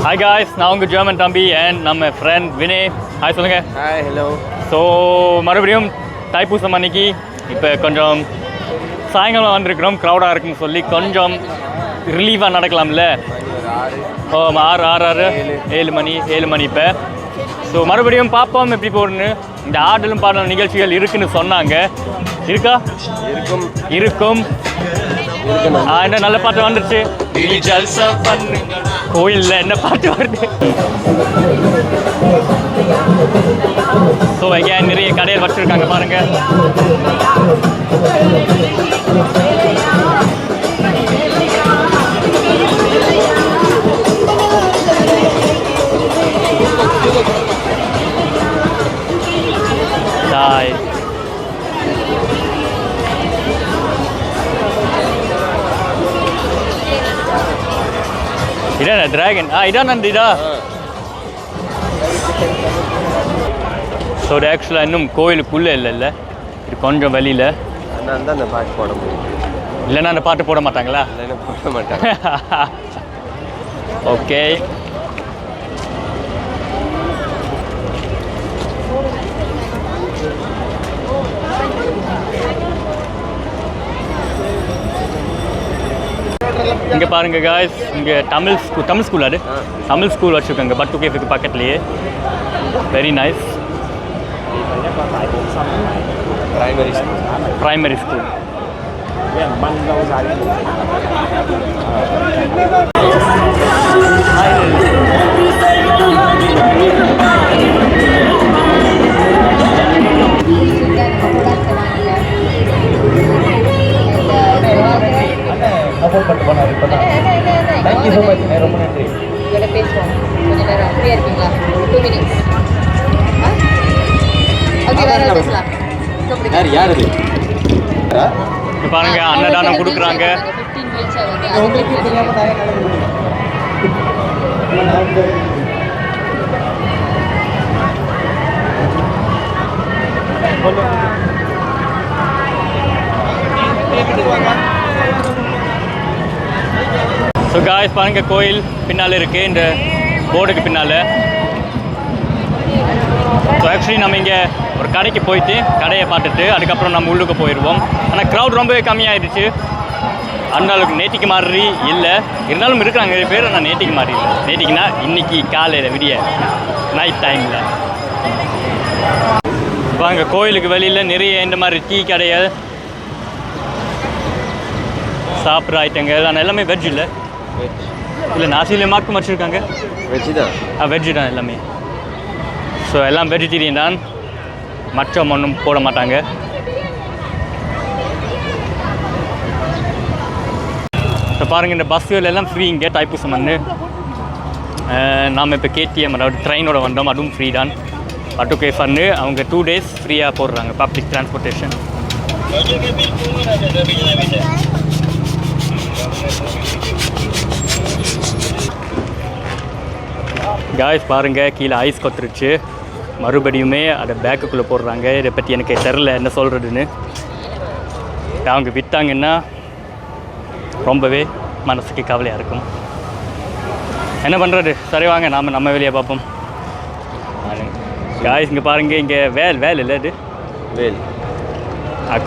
Hi guys, நான் உங்கள் German தம்பி அண்ட் நம்ம ஃப்ரெண்ட் வினய். ஹாய் சொல்லுங்க. Hi hello. ஸோ மறுபடியும் தைப்பூசம் அன்னைக்கு இப்போ கொஞ்சம் சாயங்காலம் வந்திருக்கிறோம், க்ரௌடாக இருக்குன்னு சொல்லி கொஞ்சம் ரிலீஃபாக நடக்கலாம்ல. ஓ 7 மணி இப்போ. ஸோ மறுபடியும் பார்ப்போம் எப்படி போகணுன்னு. இந்த ஆடலும் பாடலும் நிகழ்ச்சிகள் இருக்குன்னு சொன்னாங்க. இருக்கா? இருக்கும். என்ன நல்ல பாட்டு வந்துருச்சு. கோயிலில் என்ன பாட்டு வருது? ஸோ again நிறைய கடையில் வச்சுருக்காங்க பாருங்க. தாய் இதான டிராகன்? இதான் நந்திதா. ஸோ இது ஆக்சுவலாக இன்னும் கோயிலுக்குள்ளே இல்லை, இது கொஞ்சம் வெளியில். நான் தான் அந்த பாட்டு போட முடியும். இல்லைன்னா அந்த பாட்டு போட மாட்டாங்களா? இல்லைன்னா போட மாட்டாங்க. ஓகே. இங்கே பாருங்க காய்ஸ், இங்கே தமிழ் ஸ்கூல் அது தமிழ் ஸ்கூல் வச்சுருக்காங்க பட்டு கேஃபுக்கு பக்கத்துலேயே. Very nice. Primary school. Support பண்ணாரு இப்போ தான். தேங்க்யூ ஸோ மச், ரொம்ப நன்றி. இதோட பேசுவோம் கொஞ்சம் நேரம். ஃப்ரீயாக இருக்கீங்களா? 2 minutes. ஓகே, வேற பேசலாம். யார் இது? பாருங்க அன்னதானம் கொடுக்குறாங்க. 15 minutes ஆகுது. உங்களுக்கு தெரியாமல் நிறைய நடக்குது. ஸோ காய்ஸ் பாருங்க, கோயில் பின்னால் இருக்குது, இந்த போர்டுக்கு பின்னால். ஸோ ஆக்சுவலி நம்ம இங்கே ஒரு கடைக்கு போயிட்டு கடையை பார்த்துட்டு அதுக்கப்புறம் நம்ம உள்ளுக்கு போயிடுவோம். ஆனால் க்ரௌட் ரொம்பவே கம்மியாகிடுச்சு. அந்த அளவுக்கு நேற்றுக்கு மாதிரி இல்லை, இருந்தாலும் இருக்கிறாங்க நிறைய பேர். ஆனால் நேற்றுக்கு மாதிரி இல்லை. நேற்றுக்குன்னா இன்றைக்கி காலையில் விடிய நைட் டைமில். பாருங்க கோயிலுக்கு வெளியில் நிறைய இந்த மாதிரி டீ கடைகள், சாப்பிட்ற ஐட்டங்கள். ஆனால் எல்லாமே வெஜ் இல்லை. இல்லை நாசியில் மார்க்கும் வச்சுருக்காங்க. வெஜ்ஜு தான். வெஜ்ஜு தான் எல்லாமே. ஸோ எல்லாம் வெஜிடேரியன் தான், மற்றம் ஒன்றும் போட மாட்டாங்க. ஸோ பாருங்கள், இந்த பஸ்ஸுகள் எல்லாம் ஃப்ரீ இங்கே தைப்பூசம் வந்து. நாம் இப்போ கேடிஎம் அதாவது ட்ரெயினோட வந்தோம், அதுவும் ஃப்ரீ தான். பட்டுக்கே ஃபன்னு அவங்க 2 days ஃப்ரீயாக போடுறாங்க பப்ளிக் டிரான்ஸ்போர்ட்டேஷன். காய்ஸ் பாருங்கள், கீழே ஐஸ் கொத்துருச்சு. மறுபடியுமே அதை பேக்குக்குள்ளே போடுறாங்க. இதை பற்றி எனக்கு தெரில என்ன சொல்கிறதுன்னு. அவங்க விற்றாங்கன்னா ரொம்பவே மனசுக்கு கவலையாக இருக்கும். என்ன பண்ணுறது? சரி வாங்க நம்ம வெளியே பார்ப்போம். காய்ஸ் இங்கே பாருங்கள், இங்கே வேல் இல்லை, அது வேல்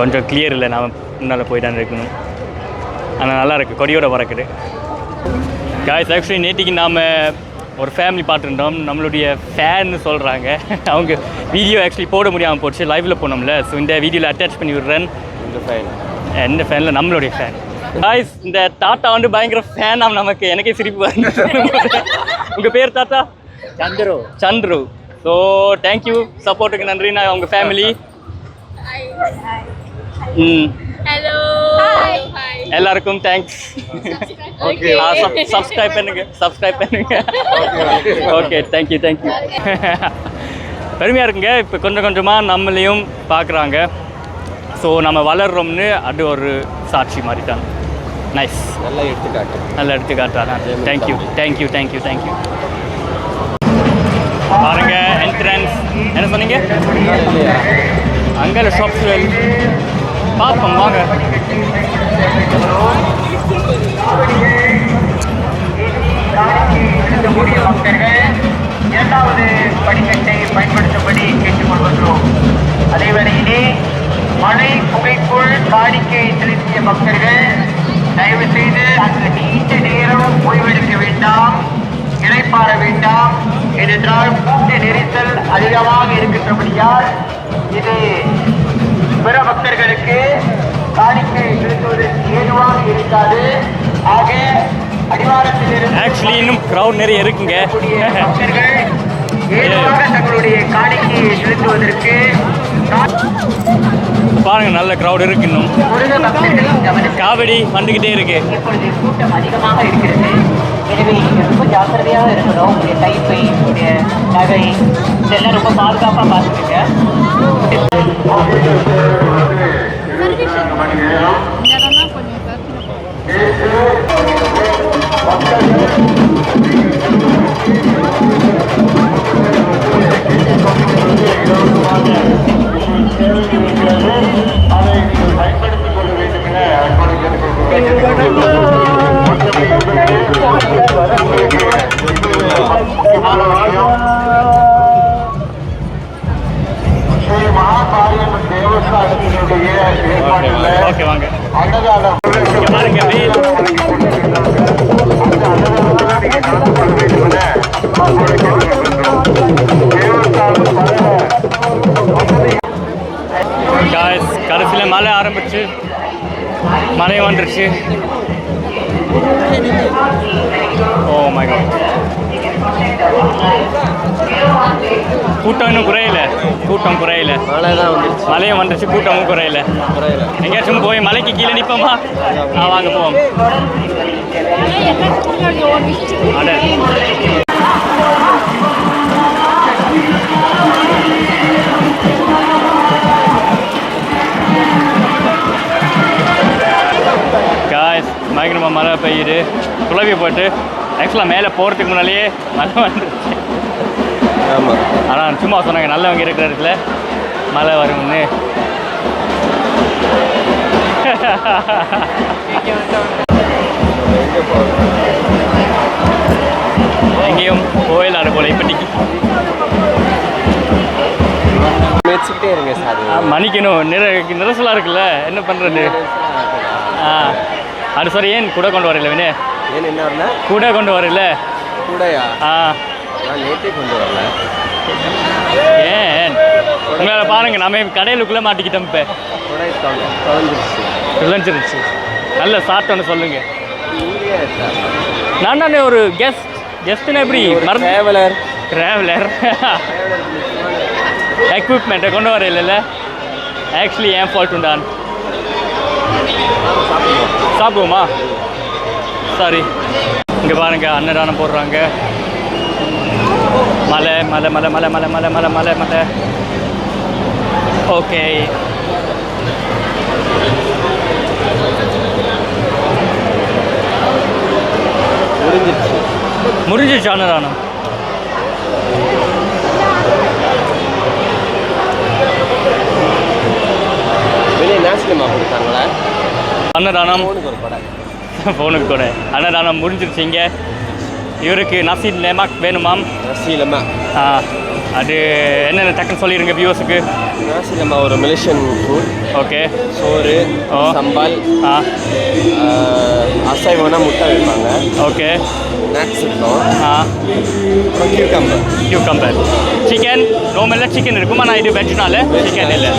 கொஞ்சம் கிளியர் இல்லை. நாம் முன்னால் போய் தான் இருக்கணும். ஆனால் நல்லா இருக்குது, கொடியோட பறக்குது. காய்ஸ் ஆக்சுவலி நேற்றுக்கு நாம் ஒரு ஃபேமிலி பார்த்துருந்தோம். நம்மளுடைய ஃபேன்னு சொல்கிறாங்க. அவங்க வீடியோ ஆக்சுவலி போட முடியாமல் போச்சு, லைவில் போனோம்ல. ஸோ இந்த வீடியோவில் அட்டாச் பண்ணி விடுறேன். எந்த ஃபேனில் நம்மளுடைய ஃபேன். காய்ஸ் இந்த தாத்தா வந்து பயங்கர ஃபேன். நமக்கு எனக்கே சிரிப்பு வருது. உங்கள் பேர் தாத்தா? சந்துரு. ஸோ தேங்க்யூ, சப்போர்ட்டுக்கு நன்றி. நான் உங்கள் ஃபேமிலி. ஹலோ. எல்லாருக்கும் தேங்க்ஸ். சப்ஸ்கிரைப் பண்ணுங்க. Okay, thank you. பெருமையாக இருக்குங்க. இப்போ கொஞ்சம் கொஞ்சமாக நம்மளையும் பார்க்குறாங்க. ஸோ நம்ம வளர்றோம்னு அது ஒரு சாட்சி மாதிரி தான். நைஸ், நல்ல எடுத்துக்காட்டா. தேங்க்யூ. பாருங்க என்ட்ரன்ஸ். என்ன சொன்னீங்க? அங்கே ஷாப்ஸ் பார்ப்போம் வாங்க. ஏனென்றால் கூட்ட நெரிசல் அதிகமாக இருக்கின்றபடியால் இது பிற பக்தர்களுக்கு காணிக்கை செலுத்துவதற்கு ஏதுவாக இருக்காது. ஆக அடிவாரத்தில் ஆக்சுவலி இன்னும் க்ரௌட் நிறைய இருக்குங்க. பக்தர்கள் ஏதுவாக தங்களுடைய காணிக்கையை செலுத்துவதற்கு பாருங்க, நல்ல க்ரௌட் இருக்கு. இன்னும் முருக பக்தர்களின் கவனம் காவடி வந்துக்கிட்டே இருக்கு. இப்பொழுது கூட்டம் அதிகமாக இருக்கிறது. எனவே நீங்கள் ரொம்ப ஜாக்கிரதையாக இருக்கணும். உங்களுடைய கைப்பை, உங்களுடைய நகை இதெல்லாம் ரொம்ப பாதுகாப்பாக பார்த்துக்கங்க. அதை நீங்கள் பயன்படுத்திக் கொள்ள வேண்டும் என அன்போடு கேட்டுக்கொள்கிறேன். ஸ்ரீ மகாகாரியம்மன் தேவஸ்தானத்தினுடைய ஏற்பாட்டில் ஓகே, வாங்க. அன்னதானம் இங்க பாருங்க, வெயில். அந்த அன்னதானத்தை நீங்கள் கலந்து கொள்ள வேண்டும் என அன்போடு கேட்டுக்கொள்கிறோம். தேவஸ்தானம் காய்ஸ், கடைசியில் மழை ஆரம்பிச்சு, மழை வந்துருச்சு. ஓ மை காட், கூட்டம் இன்னும் குறையல. கூட்டம் குறையல. மழை தான் வந்துருச்சு. மழையும் வந்துருச்சு, கூட்டமும் குறையல. குறையல. எங்கேயாச்சும் போய் மலைக்கு கீழே நிற்போமா? வாங்க போவோம். அட காய்ஸ், பயங்கரமாக மழை பெய்யுது. குழவி போட்டு ஆக்சுவலாக மேலே போகிறதுக்கு முன்னாலேயே மழை வந்துருச்சு. ஆமாம். ஆனால் சும்மா சொன்னாங்க, நல்லவங்க இருக்கிற இடத்துல மழை வரும்னு. எங்கேயும் கோயிலாடு போல இப்படிக்கு வச்சுக்கிட்டே இருங்க சார். மணிக்கணும். நிரசலாக இருக்குல்ல, என்ன பண்ணுறது? அது சரி, ஏன் கூட கொண்டு வரல? வினே, ஏன் என்ன வரல? கூட கொண்டு வரல. கூடையா? ஆ, நான் நேற்றே கொண்டு வரல. ஏன் உங்களால் பாருங்க, நம்ம கடையிலுக்குள்ளே மாட்டிக்கிட்டோம். இப்போ கூடை தொலைஞ்சிருச்சு. விளைஞ்சிருச்சு. நல்ல சாப்பிட்டோன்னு சொல்லுங்க. இங்கேயே இருக்கா? நான் ஒரு கெஸ்ட்னா எப்படி ட்ராவலர் ட்ராவலர் எக்யூப்மெண்ட்டை கொண்டு வர இல்லைல்ல. ஆக்சுவலி ஏன் ஃபால்ட் உண்டான். சாப்பிடுவோமா? சாரி. இங்கே பாருங்க, அன்னதானம் போடுறாங்க. மலை மலை மலை மலை மலை மலை மலை மலை மலை. ஓகே, முடிஞ்சிருச்சு அன்னதானம். வெளியே நேஷனல் கொடுத்தாங்களா? அன்னதானம் ஃபோனுக்கு ஒரு படம். ஃபோனுக்கு கூட அன்னதானம் முடிஞ்சிருச்சு. இங்கே இவருக்கு நசி லெமாக் வேணுமாம். நசீலமா அது என்னென்ன டக்குன்னு சொல்லிடுங்க வியூவர்ஸுக்கு. நசீலமா ஒரு மலேசியன் ஃபுட். ஓகே. சோறு, சம்பால், அசைவம்னா முட்டை வைப்பாங்க. ஓகே. நட்ஸ் இருக்கும். அப்புறம் கியூக்கம்பர். சிக்கன் நார்மலாக சிக்கன் இருக்கும். ஆனால் இது வெஜ்னால சிக்கன் இல்லை.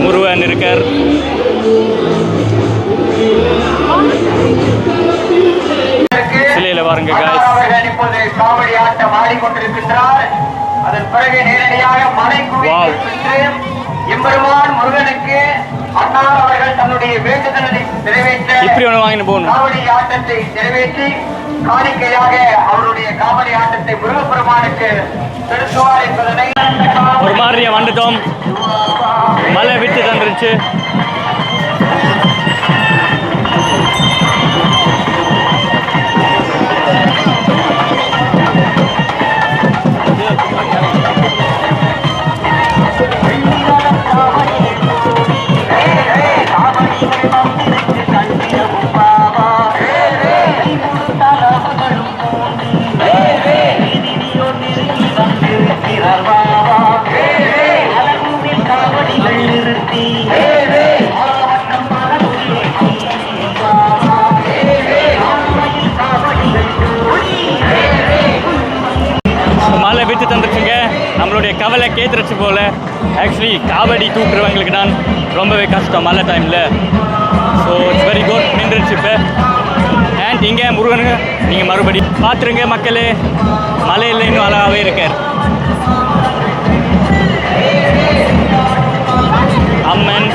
முருகன் இருக்கார். சிலையில பாருங்க காய்ஸ். அவர்கள் இப்போது காவடி ஆட்டம் ஆடிக்கொண்டிருக்கின்றார். அதன் பிறகு நேரடியாக மலை சென்று எம்பெருமான் முருகனுக்கு அன்னார் அவர்கள் தன்னுடைய வேண்டுதலை நிறைவேற்ற இப்படி ஒன்று வாங்கிட்டு போகணும். காவடி ஆட்டத்தை நிறைவேற்றி காணிக்கையாக அவருடைய காவடி ஆட்டத்தை முருகப்பெருமானுக்கு செலுத்துவார் என்பதனை ஒரு மாதிரியா வந்துட்டோம். மழை விட்டு தந்துருச்சு. Baba, நம்மளுடைய கவலை கேத்துருச்சு போல். ஆக்சுவலி காவடி தூக்குறவங்களுக்கு தான் ரொம்பவே கஷ்டம் மழை டைமில். ஸோ இட்ஸ் வெரி குட் நின்றுச்சு இப்போ. அண்ட் இங்கே முருகனுங்க நீங்கள் மறுபடி பார்த்துருங்க மக்களே, மலையில் இன்னும் அழகாகவே இருக்கார். அம்மன்,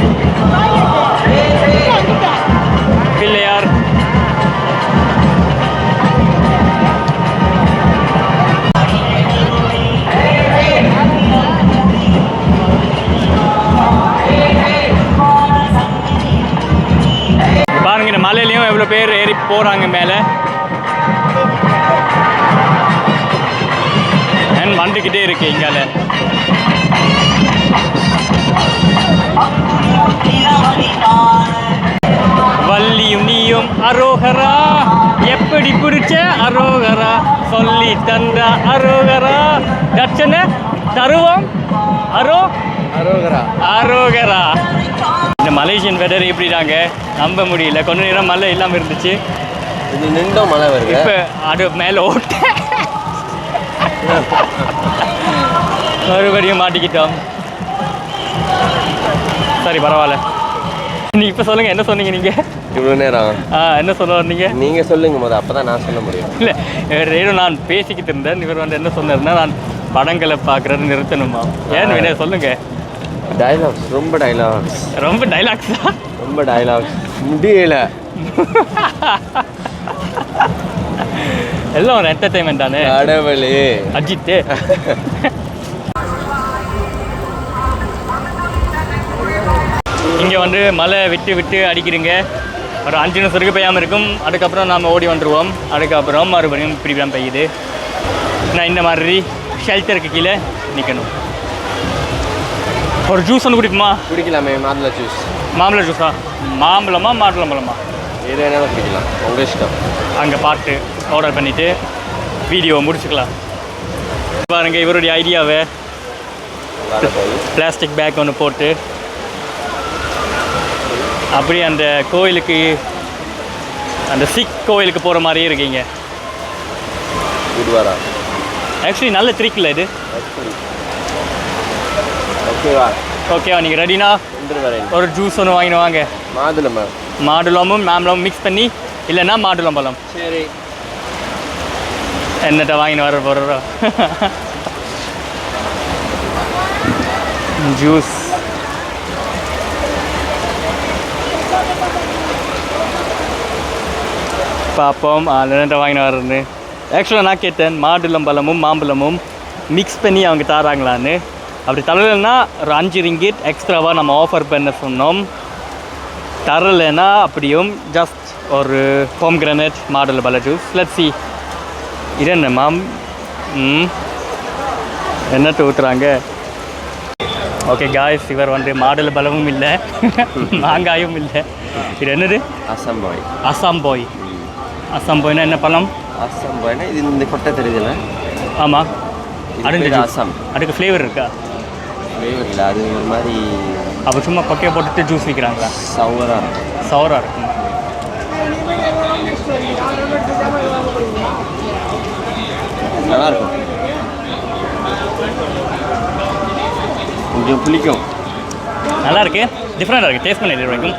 பிள்ளையார், பாருங்க இந்த மலையிலையும் எவ்வளோ பேர் ஏறி போகிறாங்க மேலே. அண்ட் வந்துக்கிட்டே இருக்கு இங்கால. வள்ளியும் நீயும் அரோகரா, எப்படி பிடிச்ச அரோகரா, சொல்லி தந்த அரோகரா, தட்சணை தருவோம் அரோகரா. அரோகரா. இந்த மலேசியன் வெதர் எப்படிதாங்க நம்ப முடியல. கொஞ்ச நேரம் மழை இல்லாமல் இருந்துச்சு, இது நின்றும் மழை வருது. இப்போ அது மேலே ஓட்ட மறுபடியும் மாட்டிக்கிட்டோம். சரி பரவாயில்ல. நீங்கள் இப்போ சொல்லுங்கள், என்ன சொன்னீங்க நீங்கள்? இவ்வளோ நேரம் என்ன சொல்ல வந்தீங்க? நீங்கள் சொல்லுங்க போது, அப்போ தான் நான் சொல்ல முடியும். இல்லை ஏதோ நான் பேசிக்கிட்டு இருந்தேன். இவர் வந்து என்ன சொன்னார்னா, நான் படங்களை பார்க்குறது நிறுத்தணுமா? ஏன்னு வேணா சொல்லுங்கள். டைலாக்ஸ், ரொம்ப டைலாக்ஸ். ரொம்ப டைலாக்ஸா? ரொம்ப டைலாக்ஸ் முடியல. எல்லாம் ஒரு என்டர்டைன்மெண்ட் தானே. கடவுளே அஜித்து. இங்கே வந்து மழை விட்டு விட்டு அடிக்கிறீங்க. ஒரு 5 நிமிஷம் இருக்கு பெய்யாமல் இருக்கும். அதுக்கப்புறம் நாம் ஓடி வந்துடுவோம். அதுக்கப்புறம் மறுபடியும் இப்படிலாம் பெய்யுது. நான் இந்த மாதிரி ஷெல்டருக்கு கீழே நிற்கணும். ஒரு ஜூஸ் ஒன்று குடிப்போமா? குடிக்கலாமே, மாதுளை ஜூஸ். மாம்பழ ஜூஸா? மாம்பழமா மாதுளம்பழமா? எது வேணாலும் குடிக்கலாம், உங்கள் இஷ்டம். அங்கே பார்த்து ஆர்டர் பண்ணிவிட்டு வீடியோவை முடிச்சுக்கலாம். பாருங்க இவருடைய ஐடியாவை. பிளாஸ்டிக் பேக் ஒன்று போட்டு அப்படியே அந்த கோயிலுக்கு, அந்த சிக் கோயிலுக்கு போகிற மாதிரியே இருக்கீங்க. குருவாரா ஆக்சுவலி நல்ல ட்ரிக்கில் இது. ஓகேவா? ஓகேவா, நீங்கள் ரெடினா? ஒரு ஜூஸ் ஒன்று வாங்கினு வாங்க. மாதுளமும் மாம்பழமும் மிக்ஸ் பண்ணி, இல்லைன்னா மாதுளம்பழம். சரி, என்னட்ட வாங்கின்னு வர போகிறோம். ஜூஸ் பார்ப்போம். என்னட்ட வாங்கின்னு வர்றேன்னு ஆக்சுவலாக நான் கேட்டேன், மாதுளம்பழமும் மாம்பழமும் மிக்ஸ் பண்ணி அவங்க தராங்களான்னு. அப்படி தரலைன்னா ஒரு 5 ரிங்கிட் எக்ஸ்ட்ராவாக நம்ம ஆஃபர் பண்ண சொன்னோம். தரலைன்னா அப்படியும் ஜஸ்ட் ஒரு ஹோம் கிரானைட் மாதுளம்பழ ஜூஸ். Let's see. இது என்ன என்னத்தை ஊற்றுறாங்க? ஓகே காய்ஸ், இவர் வந்து மாதுளம்பழமும் இல்லை, மாங்காயும் இல்லை. இது என்னது? அசாம் பாய். அசாம் பாய். அசாம் பாய்னா என்ன பழம்? அசாம் பாய்னா இது இந்த கொட்டை தெரியுதுல்ல? ஆமாம், அது அசாம். அதுக்கு ஃப்ளேவர் இருக்கா? ஃப்ளேவர் இல்லை, அது ஒரு மாதிரி. அப்போ சும்மா கொட்டையை போட்டுட்டு ஜூஸ் விற்கிறாங்களா? சவராக இருக்கும். நல்லாயிருக்கும், கொஞ்சம் புளிக்கும். நல்லா இருக்கு, டிஃப்ரெண்டாக இருக்குது. டேஸ்ட் பண்ணி வரைக்கும்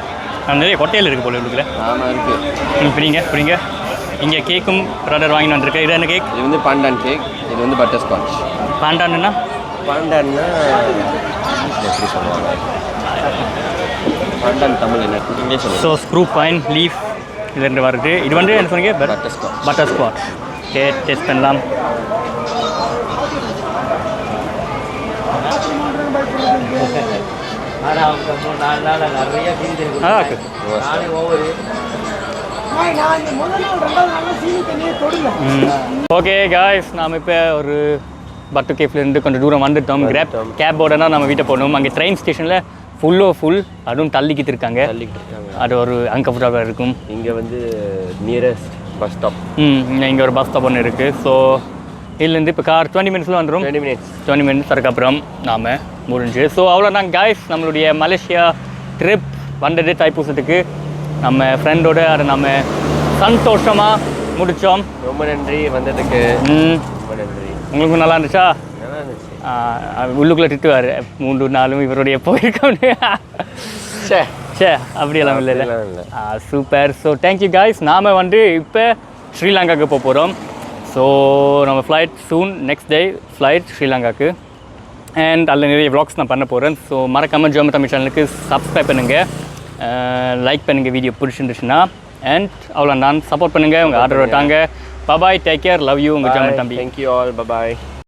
நிறைய கொட்டையில் இருக்குது போல இருக்குல்ல? ஆமாம் இருக்குது. பிடிங்க. இங்கே கேக்கும் ப்ராடர் வாங்கி வந்துருக்கேன். இது என்ன கேக்? இது வந்து பாண்டான் கேக், இது வந்து பட்டர் ஸ்காட்ச். பாண்டான்னா எப்படி சொல்லுவாங்க? பாண்டான் தமிழ் என்ன English? So screw pine leaf இது ரெண்டு வருது. இது வந்து என்ன சொன்னீங்க? Butterscotch. டேஸ்ட் பண்ணலாம். ஓகே காய்ஸ், நாம் இப்போ ஒரு பட்டு கேஃப்லேருந்து கொஞ்சம் தூரம் வந்துட்டோம். கேப்போடனா நம்ம வீட்டை போகணும். அங்கே ட்ரெயின் ஸ்டேஷனில் ஃபுல் அதுவும் தள்ளிக்கிட்டு இருக்காங்க. அது ஒரு அன்கம்ஃபர்டபுளாக இருக்கும். இங்கே வந்து நியரஸ்ட் பஸ் ஸ்டாப். இங்கே ஒரு பஸ் ஸ்டாப் ஒன்று இருக்குது. ஸோ இதுலேருந்து இப்போ கார் 20 மினிட்ஸில் வந்துடும். 20 மினிட்ஸ் அதுக்கப்புறம் நாம் முடிஞ்சு. ஸோ அவ்வளோதான் காய்ஸ், நம்மளுடைய மலேசியா ட்ரிப் வந்தது தைப்பூசத்துக்கு நம்ம ஃப்ரெண்டோட அதை நம்ம சந்தோஷமாக முடித்தோம். ரொம்ப நன்றி வந்ததுக்கு. ரொம்ப நன்றி. உங்களுக்கு நல்லா இருந்துச்சா? நல்லா இருந்துச்சு. உள்ளுக்குள்ளே திட்டுவார் 3-4 இவருடைய போயிருக்கோன்னு. சே அப்படியெல்லாம் இல்லை அப்படியெல்லாம் இல்லை. சூப்பர். So thank you guys. நாம் வந்து இப்போ ஸ்ரீலங்காவுக்கு போக போகிறோம். ஸோ நம்ம flight soon next day flight ஸ்ரீலங்காவுக்கு. அண்ட் அதில் நிறைய vlogs நான் பண்ண போகிறேன். ஸோ மறக்காமல் ஜெர்மன் தமிழ் சேனலுக்கு சப்ஸ்கிரைப் பண்ணுங்கள், லைக் பண்ணுங்கள் வீடியோ பிடிச்சிருந்துச்சுன்னா. அண்ட் அவ்வளோ நான் சப்போர்ட் பண்ணுங்கள், உங்கள் ஆர்டர் விட்டாங்க. பாய், டேக் கேர், லவ் யூ, உங்கள் ஜெர்மன் தம்பி. Thank you all. Bye bye.